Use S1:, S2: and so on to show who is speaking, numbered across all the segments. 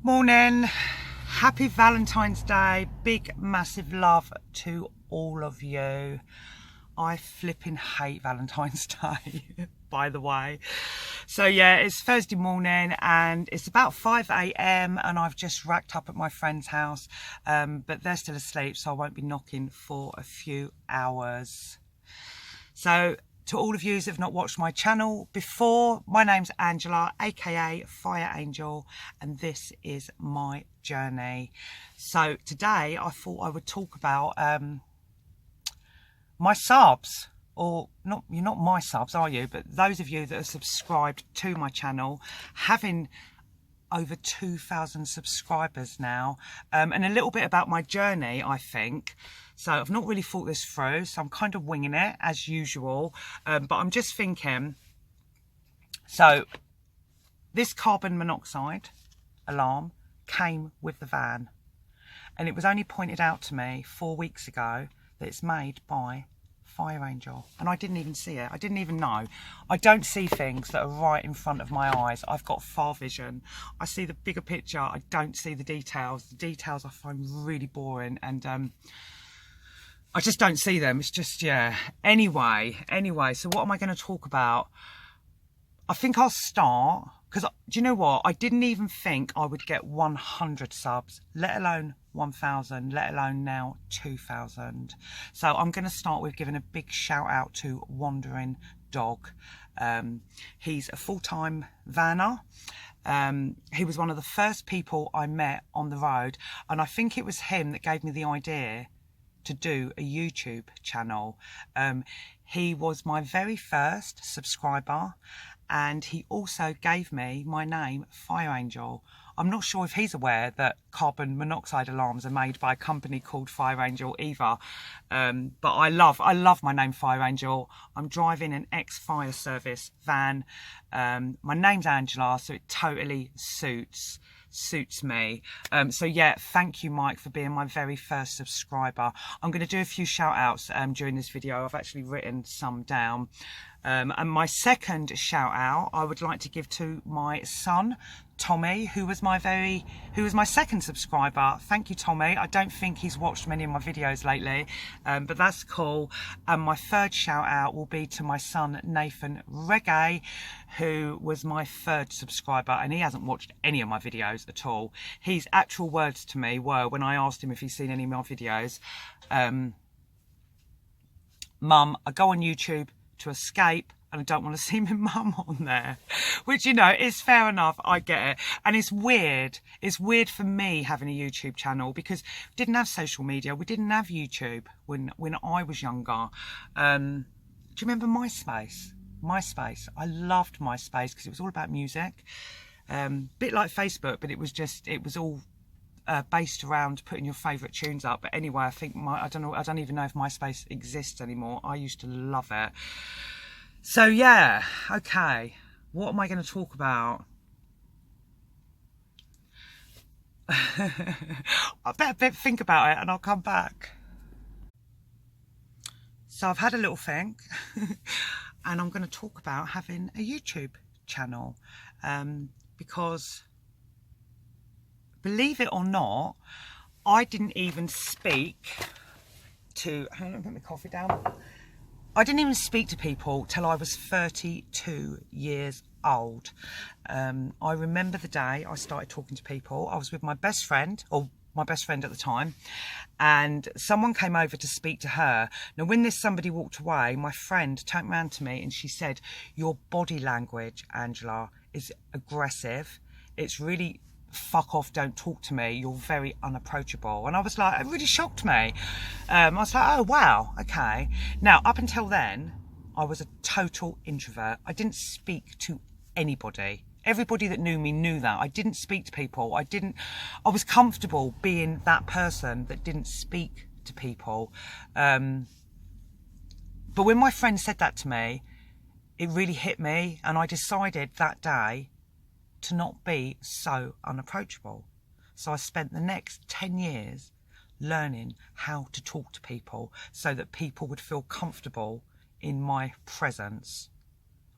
S1: Morning, happy Valentine's Day, big massive love to all of you. I flipping hate Valentine's Day, by the way. So yeah, it's Thursday morning and it's about 5 a.m. and I've just racked up at my friend's house, but they're still asleep, so I won't be knocking for a few hours. So to all of you that have not watched my channel before, my name's Angela, aka Fire Angel, and this is my journey. So today I thought I would talk about my subs, or not, you're not my subs, are you? But those of you that are subscribed to my channel, having over 2,000 subscribers now, and a little bit about my journey, I think. So I've not really thought this through, so I'm kind of winging it as usual, but I'm just thinking. So this carbon monoxide alarm came with the van, and it was only pointed out to me 4 weeks ago that it's made by Fire Angel, and I didn't even see it. I didn't even know. I don't see things that are right in front of my eyes. I've got far vision. I see the bigger picture. I don't see the details. The details I find really boring, and I just don't see them. It's just, yeah. Anyway, so what am I going to talk about? I think I'll start, because do you know what? I didn't even think I would get 100 subs, let alone 1,000, let alone now 2,000. So I'm going to start with giving a big shout out to Wandering Dog. He's a full-time vanner. He was one of the first people I met on the road, and I think it was him that gave me the idea to do a YouTube channel. He was my very first subscriber, and he also gave me my name, Fire Angel. I'm not sure if he's aware that carbon monoxide alarms are made by a company called Fire Angel either, but I love my name, Fire Angel. I'm driving an ex-fire service van. My name's Angela, so it totally suits me. So yeah, thank you, Mike, for being my very first subscriber. I'm going to do a few shout outs during this video. I've actually written some down. And my second shout out I would like to give to my son Tommy, who was my second subscriber. Thank you, Tommy. I don't think he's watched many of my videos lately, but that's cool. And my third shout out will be to my son Nathan Reggae, who was my third subscriber, and he hasn't watched any of my videos at all. His actual words to me were, when I asked him if he's seen any of my videos, Mum, I go on YouTube to escape, and I don't want to see my mum on there, which, you know, is fair enough. I get it. And it's weird for me having a YouTube channel, because we didn't have social media, we didn't have YouTube when I was younger. Do you remember MySpace? I loved MySpace because it was all about music, bit like Facebook, but it was all based around putting your favourite tunes up. But anyway, I think I don't even know if MySpace exists anymore. I used to love it. So yeah, okay, what am I going to talk about? I better think about it and I'll come back. So I've had a little think and I'm going to talk about having a YouTube channel, because believe it or not, I didn't even speak to, hang on, put my coffee down. I didn't even speak to people till I was 32 years old. I remember the day I started talking to people. I was with my best friend, or my best friend at the time, and someone came over to speak to her. Now, when this somebody walked away, my friend turned around to me and she said, "Your body language, Angela, is aggressive. It's really fuck off, don't talk to me, you're very unapproachable." And I was like, it really shocked me. I was like, oh wow, okay. Now, up until then, I was a total introvert. I didn't speak to anybody. Everybody that knew me knew that. I didn't speak to people. I was comfortable being that person that didn't speak to people. But when my friend said that to me, it really hit me, and I decided that day to not be so unapproachable. So I spent the next 10 years learning how to talk to people so that people would feel comfortable in my presence.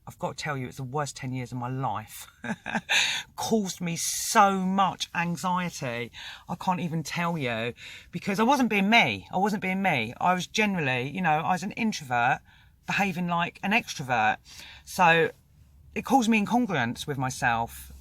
S1: I've got to tell you, it's the worst 10 years of my life. Caused me so much anxiety. I can't even tell you, because I wasn't being me. I wasn't being me. I was generally, you know, I was an introvert behaving like an extrovert. So it caused me incongruence with myself.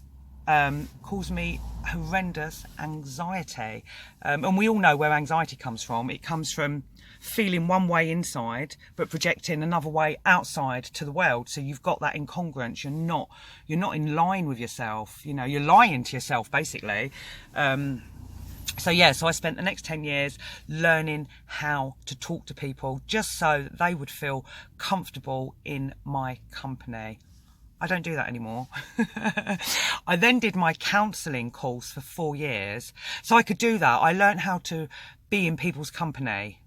S1: Caused me horrendous anxiety. And we all know where anxiety comes from. It comes from feeling one way inside but projecting another way outside to the world. So you've got that incongruence. You're not in line with yourself. You know, you're lying to yourself basically. So I spent the next 10 years learning how to talk to people just so that they would feel comfortable in my company. I don't do that anymore. I then did my counselling course for 4 years. So I could do that. I learned how to be in people's company,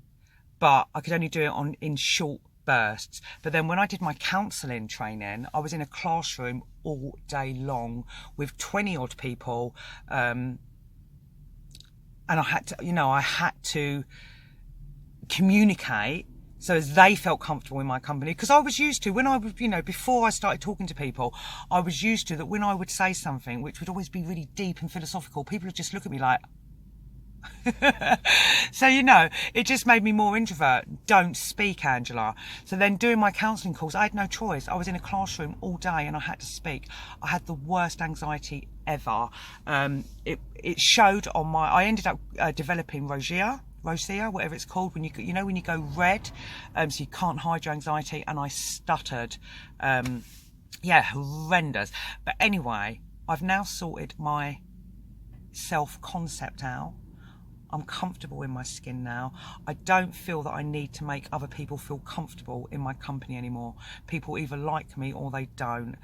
S1: but I could only do it in short bursts. But then when I did my counselling training, I was in a classroom all day long with 20 odd people. And I had to communicate so as they felt comfortable in my company. Because I was used to, when I was, before I started talking to people, I was used to that when I would say something, which would always be really deep and philosophical, people would just look at me like, so, it just made me more introvert. Don't speak, Angela. So then doing my counselling course, I had no choice. I was in a classroom all day and I had to speak. I had the worst anxiety ever. It showed on I ended up developing rosacea, whatever it's called, when you go red, so you can't hide your anxiety, and I stuttered. Horrendous. But anyway, I've now sorted my self-concept out. I'm comfortable in my skin now. I don't feel that I need to make other people feel comfortable in my company anymore. People either like me or they don't.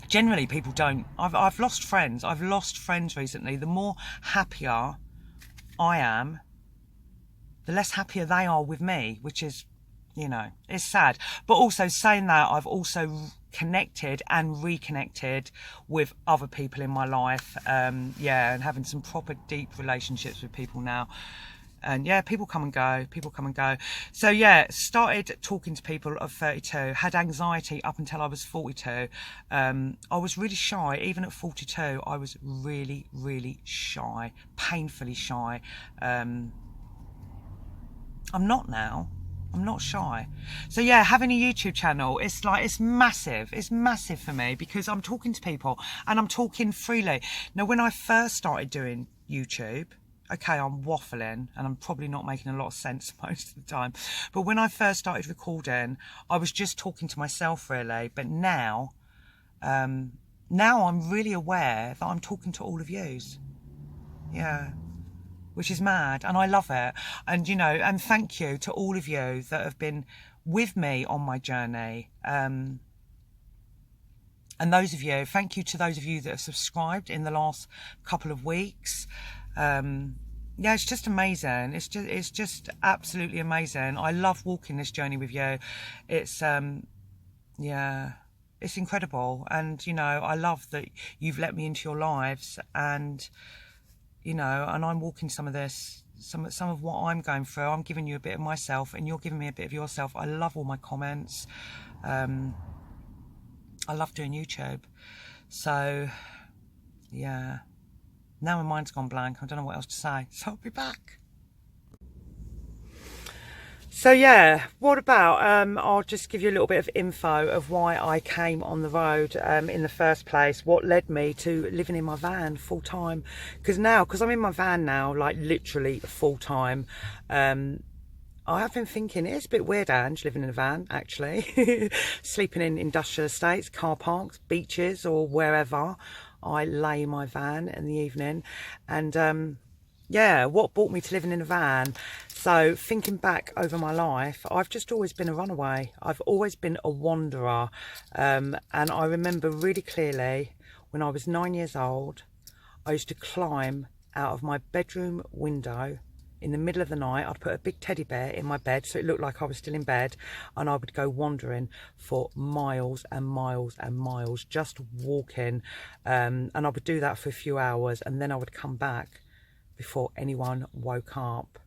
S1: Generally, people don't. I've lost friends. I've lost friends recently. The more happier I am, the less happier they are with me, which is, it's sad. But also saying that, I've also connected and reconnected with other people in my life. And having some proper deep relationships with people now. And people come and go. So started talking to people at 32, had anxiety up until I was 42. I was really shy. Even at 42, I was really, really shy, painfully shy. I'm not now. I'm not shy. So having a YouTube channel, it's massive. It's massive for me because I'm talking to people and I'm talking freely. Now, when I first started doing YouTube, okay, I'm waffling and I'm probably not making a lot of sense most of the time. But when I first started recording, I was just talking to myself really. But now I'm really aware that I'm talking to all of yous. Yeah. Which is mad, and I love it. And and thank you to all of you that have been with me on my journey. And thank you to those of you that have subscribed in the last couple of weeks. It's just amazing. It's just absolutely amazing. I love walking this journey with you. It's it's incredible. And I love that you've let me into your lives, and and I'm walking some of this, some of what I'm going through. I'm giving you a bit of myself and you're giving me a bit of yourself. I love all my comments. I love doing YouTube. So, now my mind's gone blank. I don't know what else to say. So I'll be back. So what about, I'll just give you a little bit of info of why I came on the road in the first place, what led me to living in my van full time. Because I'm in my van now, like literally full time, I have been thinking, it's a bit weird, Ange, living in a van, actually. Sleeping in industrial estates, car parks, beaches, or wherever I lay in my van in the evening. And what brought me to living in a van? So thinking back over my life, I've just always been a runaway. I've always been a wanderer. And I remember really clearly when I was 9 years old, I used to climb out of my bedroom window in the middle of the night. I'd put a big teddy bear in my bed so it looked like I was still in bed, and I would go wandering for miles and miles and miles, just walking. And I would do that for a few hours, and then I would come back before anyone woke up.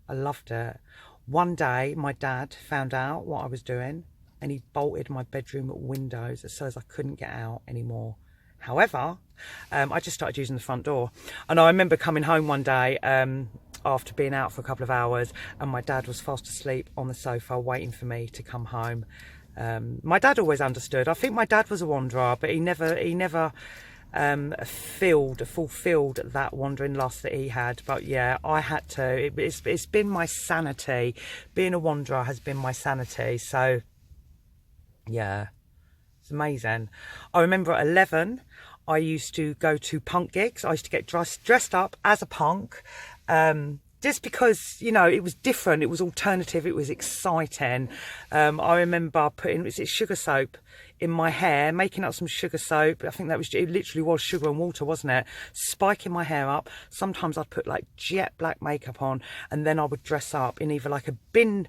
S1: I loved it. One day my dad found out what I was doing, and he bolted my bedroom windows so as I couldn't get out anymore. However, I just started using the front door. And I remember coming home one day after being out for a couple of hours, and my dad was fast asleep on the sofa waiting for me to come home. My dad always understood. I think my dad was a wanderer, but he never fulfilled that wandering lust that he had. But yeah, I had to. It's been my sanity. Being a wanderer has been my sanity. So yeah, it's amazing. I remember at 11, I used to go to punk gigs. I used to get dressed up as a punk, just because, you know, it was different, it was alternative, it was exciting. I remember putting, sugar soap in my hair, making up some sugar soap. I think it literally was sugar and water, wasn't it? Spiking my hair up. Sometimes I'd put like jet black makeup on, and then I would dress up in either like a bin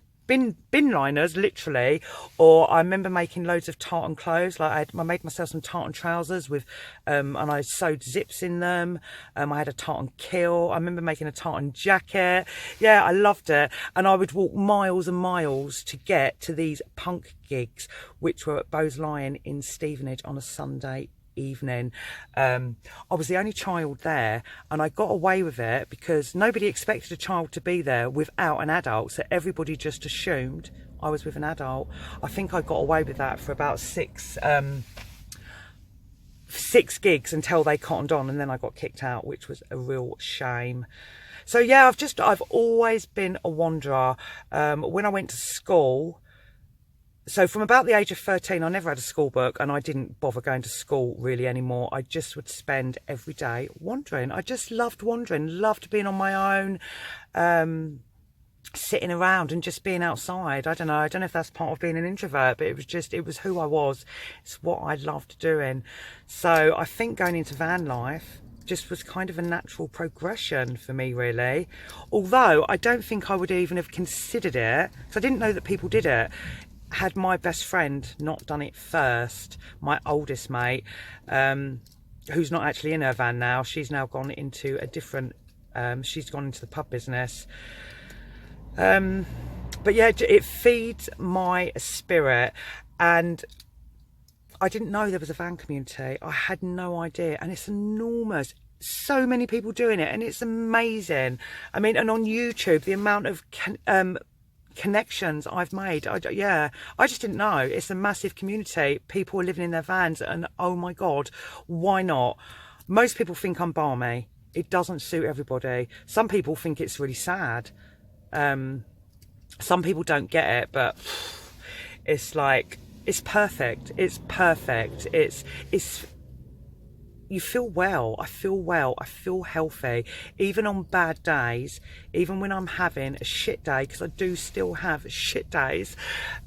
S1: liners, literally, or I remember making loads of tartan clothes. Like I made myself some tartan trousers with and I sewed zips in them. I had a tartan kill. I remember making a tartan jacket. Yeah, I loved it. And I would walk miles and miles to get to these punk gigs, which were at Bowes Lion in Stevenage on a Sunday evening. I was the only child there, and I got away with it because nobody expected a child to be there without an adult, so everybody just assumed I was with an adult. I think I got away with that for about six gigs until they cottoned on, and then I got kicked out, which was a real shame. So yeah, I've always been a wanderer. When I went to school, so from about the age of 13, I never had a school book, and I didn't bother going to school really anymore. I just would spend every day wandering. I just loved wandering, loved being on my own, sitting around and just being outside. I don't know if that's part of being an introvert, but it was who I was. It's what I loved doing. So I think going into van life just was kind of a natural progression for me, really. Although I don't think I would even have considered it, because I didn't know that people did it. Had my best friend not done it first, my oldest mate, who's not actually in her van now, she's now gone into a different, she's gone into the pub business. But yeah, it feeds my spirit, and I didn't know there was a van community. I had no idea, and it's enormous. So many people doing it, and it's amazing. I mean, and on YouTube, the amount of connections I've made, I just didn't know. It's a massive community. People are living in their vans, and oh my god, why not? Most people think I'm balmy. It doesn't suit everybody. Some people think it's really sad. Some people don't get it, but it's like, it's perfect. It's perfect. It's you feel well. I feel healthy, even on bad days, even when I'm having a shit day, because I do still have shit days.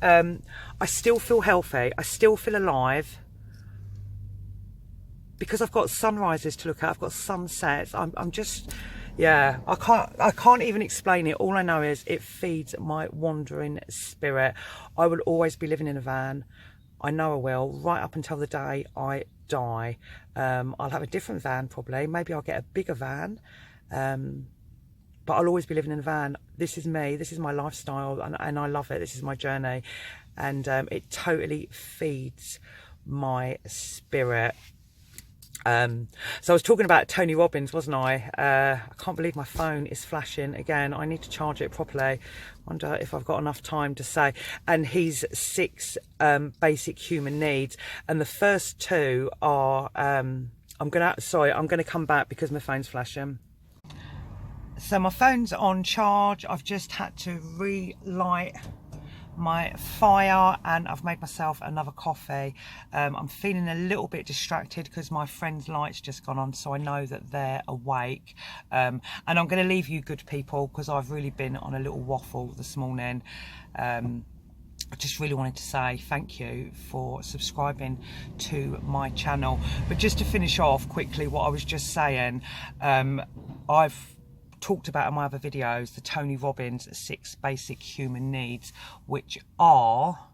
S1: I still feel healthy. I still feel alive, because I've got sunrises to look at. I've got sunsets. I'm just, yeah, I can't even explain it. All I know is it feeds my wandering spirit. I will always be living in a van. I know I will, right up until the day I die. I'll have a different van probably. Maybe I'll get a bigger van. But I'll always be living in a van. This is me. This is my lifestyle, and I love it. This is my journey, and it totally feeds my spirit. So I was talking about Tony Robbins, wasn't I? I can't believe my phone is flashing again. I need to charge it properly. Wonder if I've got enough time to say. And he's 6 basic human needs, and the first 2 are I'm gonna come back because my phone's flashing. So my phone's on charge. I've just had to relight my fire, and I've made myself another coffee. I'm feeling a little bit distracted because my friend's light's just gone on, so I know that they're awake. And I'm going to leave you good people, because I've really been on a little waffle this morning. I just really wanted to say thank you for subscribing to my channel. But just to finish off quickly what I was just saying, I've talked about in my other videos the Tony Robbins 6 basic human needs, which are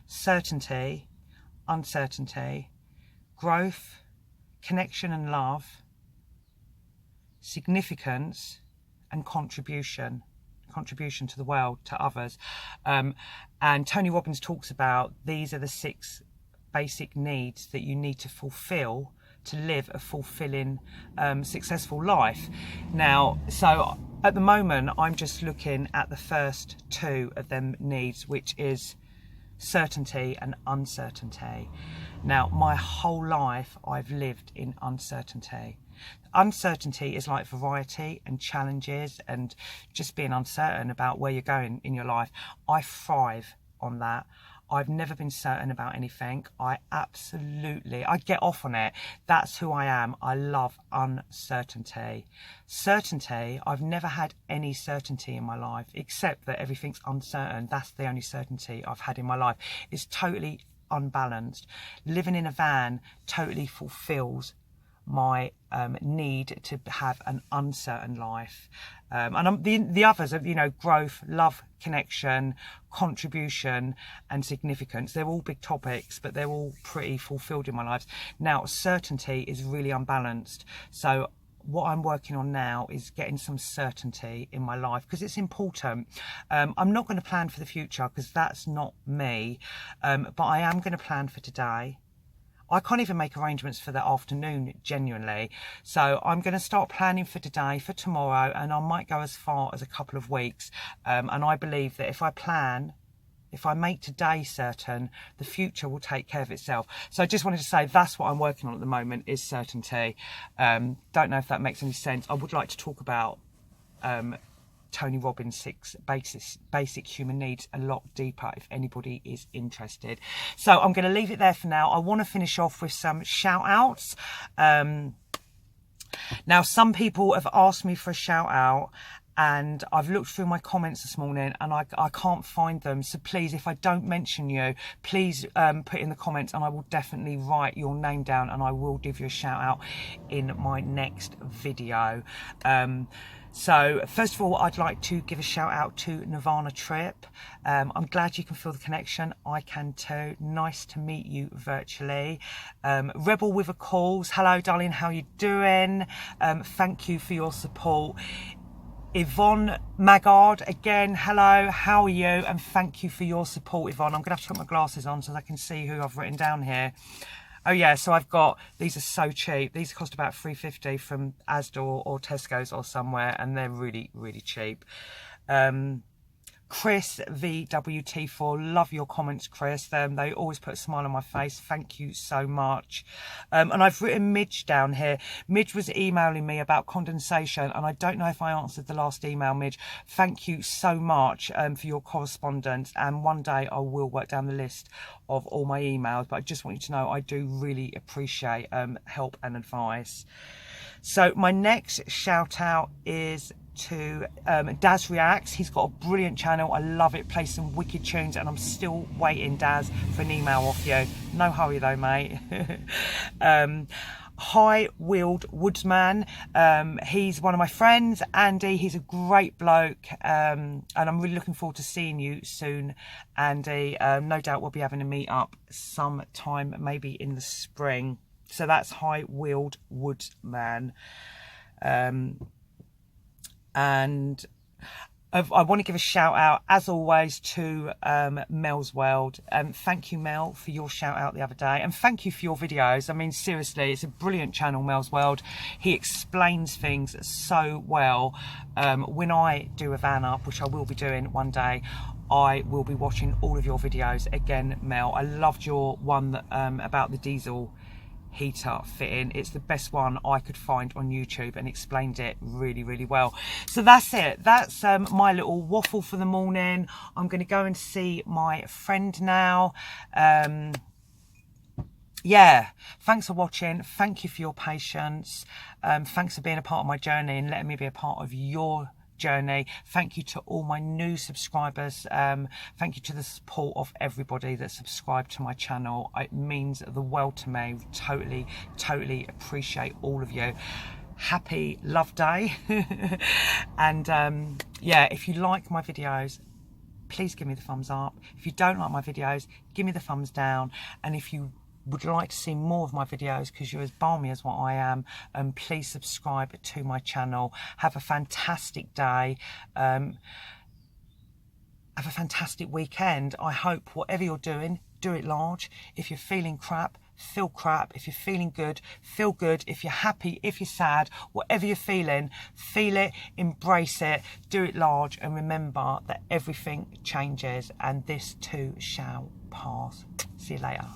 S1: certainty, uncertainty, growth, connection and love, significance, and contribution. contribution to the world, to others. And Tony Robbins talks about these are the 6 basic needs that you need to fulfill to live a fulfilling, successful life. Now, so at the moment, I'm just looking at the first 2 of them needs, which is certainty and uncertainty. Now, my whole life I've lived in uncertainty. Uncertainty is like variety and challenges and just being uncertain about where you're going in your life. I thrive on that. I've never been certain about anything. I get off on it. That's who I am. I love uncertainty. Certainty, I've never had any certainty in my life, except that everything's uncertain. That's the only certainty I've had in my life. It's totally unbalanced. Living in a van totally fulfills my need to have an uncertain life, and the others are, you know, growth, love, connection, contribution and significance. They're all big topics, but they're all pretty fulfilled in my life. Now, certainty is really unbalanced, so what I'm working on now is getting some certainty in my life, because it's important. I'm not going to plan for the future because that's not me, but I am going to plan for today. I can't even make arrangements for the afternoon, genuinely. So I'm going to start planning for today, for tomorrow, and I might go as far as a couple of weeks. And I believe that if I plan, if I make today certain, the future will take care of itself. So I just wanted to say that's what I'm working on at the moment, is certainty. Don't know if that makes any sense. I would like to talk about Tony Robbins' 6 basic human needs a lot deeper if anybody is interested. So I'm going to leave it there for now. I want to finish off with some shout outs. Now, some people have asked me for a shout out, and I've looked through my comments this morning and I can't find them. So please, if I don't mention you, please put in the comments and I will definitely write your name down and I will give you a shout out in my next video. So first of all, I'd like to give a shout out to Nirvana Trip. I'm glad you can feel the connection. I can too. Nice to meet you virtually. Rebel with a Cause. Hello, darling. How you doing? Thank you for your support. Yvonne Maggard, again, hello, how are you? And thank you for your support, Yvonne. I'm going to have to put my glasses on so I can see who I've written down here. Oh yeah, so I've got, these are so cheap. These cost about $3.50 from Asda or Tesco's or somewhere, and they're really, really cheap. Chris VWT4, love your comments, Chris. They always put a smile on my face. Thank you so much. And I've written Midge down here. Midge was emailing me about condensation, and I don't know if I answered the last email, Midge. Thank you so much for your correspondence, and one day I will work down the list of all my emails, but I just want you to know I do really appreciate help and advice. So my next shout out is to Daz Reacts. He's got a brilliant channel. I love it. Plays some wicked tunes, and I'm still waiting, Daz, for an email off you. No hurry though, mate. High Wheeled Woodsman, he's one of my friends. Andy, he's a great bloke, and I'm really looking forward to seeing you soon, Andy. No doubt we'll be having a meet up sometime, maybe in the spring. So that's High Wheeled Woodsman. And I want to give a shout out, as always, to Mel's World. Thank you, Mel, for your shout out the other day, and thank you for your videos. I mean, seriously, it's a brilliant channel, Mel's World. He explains things so well. When I do a van up, which I will be doing one day, I will be watching all of your videos again, Mel. I loved your one that, about the diesel heater fitting. It's the best one I could find on YouTube, and explained it really, really well. So that's it. That's my little waffle for the morning. I'm going to go and see my friend now. Yeah, thanks for watching. Thank you for your patience. Thanks for being a part of my journey and letting me be a part of your journey. Thank you to all my new subscribers. Thank you to the support of everybody that subscribed to my channel. It means the world to me. Totally appreciate all of you. Happy Love Day. And yeah, if you like my videos, please give me the thumbs up. If you don't like my videos, give me the thumbs down. And if you would like to see more of my videos, because you're as balmy as what I am, please subscribe to my channel. Have a fantastic day. have a fantastic weekend. I hope whatever you're doing, do it large. If you're feeling crap, feel crap. If you're feeling good, feel good. If you're happy, if you're sad, whatever you're feeling, feel it, embrace it, do it large, and remember that everything changes and this too shall pass. See you later.